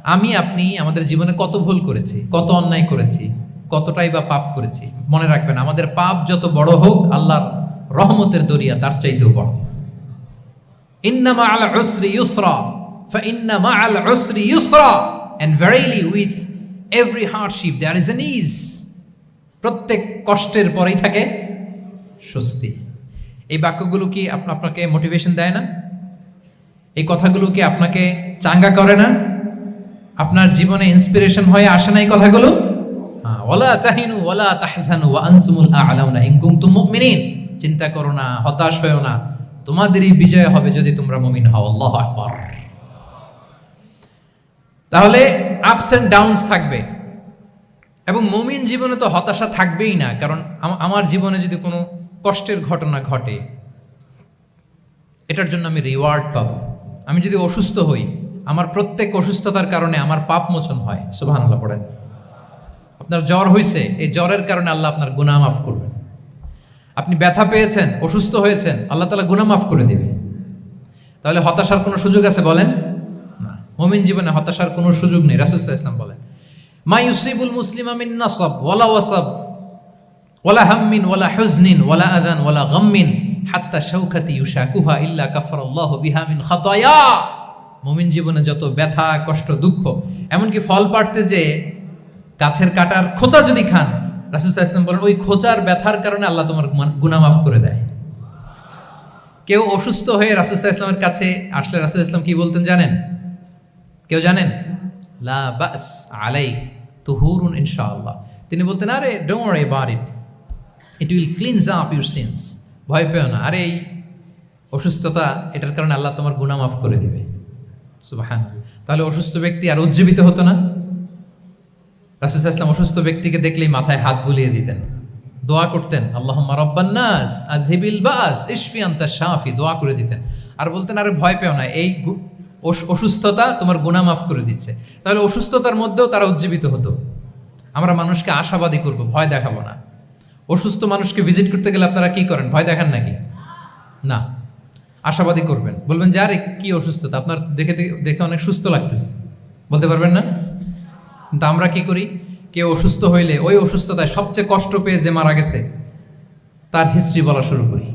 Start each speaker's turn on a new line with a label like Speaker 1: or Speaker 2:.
Speaker 1: আমি আপনি আমাদের জীবনে কত ভুল করেছি, কত অন্যায় করেছি, কতটাই বা পাপ করেছি। মনে রাখবেন, আমাদের পাপ যত বড় হোক, আল্লাহর রহমতের দরিয়া তার চাইতেও বড়। ইন্না মা'আল উসরি ইউসরা ফাইন্না মা'আল উসরি ইউসরা, and verily with every hardship there is an ease. প্রত্যেক কষ্টের পরেই থাকে স্বস্তি। এই বাক্যগুলো কি আপনাকে মোটিভেশন দেয় না? এই কথাগুলো কি আপনাকে চাঙ্গা করে না? আপনার জীবনে ইন্সপিরেশন হয়ে আসে না এই কথাগুলো? ওয়ালা তাহিনু ওয়ালা তাহজানু ওয়া আনতুমুল আ'লাউনা ইন কুনতুম মুমিনিন। চিন্তা করো না, হতাশ হয়ো না, তোমাদেরই বিজয় হবে যদি তোমরা মুমিন হও। আল্লাহু আকবার। তাহলে আপস এন্ড ডাউনস থাকবে, এবং মুমিন জীবনে তো হতাশা থাকবেই না। কারণ আমার জীবনে যদি কোনো কষ্টের ঘটনা ঘটে, এটার জন্য আমি রিওয়ার্ড পাবো। আমি যদি অসুস্থ হই, আমার প্রত্যেক অসুস্থতার কারণে আমার পাপ মোচন হয়। সুবহানাল্লাহ পড়েন। আপনার জ্বর হয়েছে, এই জ্বরের কারণে আল্লাহ আপনার গুনাহ মাফ করবেন। আপনি ব্যথা পেয়েছেন, অসুস্থ হয়েছেন, আল্লাহ তাআলা গুনাহ মাফ করে দিবে। তাহলে হতাশার কোনো সুযোগ আছে বলেন? না। মুমিন জীবনে হতাশার কোনো সুযোগ নেই। রাসূল সাল্লাল্লাহু আলাইহি ওয়াসাল্লাম বলেন, মা ইউসিবুল মুসলিমা মিন নাসাব ওয়ালা ওয়াসাব ওয়ালা হাম্মিন ওয়ালা হুজনিন ওয়ালা আযান ওয়ালা গাম্মিন হাত্তা শাওকাতি ইউশাকুহা ইল্লা কাফারাল্লাহু বিহা মিন খাতায়া। মুমিন জীবনে যত ব্যথা, কষ্ট, দুঃখ, এমনকি ফল পাড়তে যে গাছের কাটার খোঁচা যদি খান, রাসূল সাল্লাল্লাহু আলাইহি ওয়াসাল্লাম বলেন ওই খোঁচার ব্যথার কারণে আল্লাহ তোমার গুনাহ মাফ করে দেয়। কেউ অসুস্থ হয়ে রাসূল সাল্লাল্লাহু আলাইহি ওয়াসাল্লামের কাছে আসলে রাসূল সাল্লাল্লাহু আলাইহি ওয়াসাল্লাম কি বলতেন জানেন? কেউ জানেন? লা বাস আলাই তুহুরুন ইনশাআল্লাহ। তিনি বলতেন, আরে don't worry about it, it will cleanse up your scenes. ভয় পেও না, আরে এই অসুস্থতা, এটার কারণে আল্লাহ তোমার গুনাহ মাফ করে দিবে। সুবহানাল্লাহ। তাহলে অসুস্থ ব্যক্তি আর উজ্জীবিত হতো না? রাসূল সাল্লাল্লাহু আলাইহি ওয়াসাল্লাম অসুস্থ ব্যক্তিকে দেখলেই মাথায় হাত বুলিয়ে দিতেন, দোয়া করতেন, আল্লাহুম্মা রাব্বান নাস আযহিবিল বাস ইশফি আনতা শাফি, দোয়া করে দিতেন। আর বলতেন, আরে ভয় পেও না, এই অসুস্থতা তোমার গুনাহ মাফ করে দিচ্ছে। তাহলে অসুস্থতার মধ্যেও তারা উজ্জীবিত হতো। আমরা মানুষকে আশাবাদী করব, ভয় দেখাবো না। অসুস্থ মানুষকে ভিজিট করতে গেলে আপনারা কি করেন? ভয় দেখান নাকি? না, আশাবাদী করবেন। বলবেন যে আরে কি অসুস্থতা, আপনার দেখে অনেক সুস্থ লাগতেছে, বলতে পারবেন না? কিন্তু আমরা কি করি? কেউ অসুস্থ হইলে ওই অসুস্থতায় সবচেয়ে কষ্ট পেয়ে যে মারা গেছে তার হিস্ট্রি বলা শুরু করি।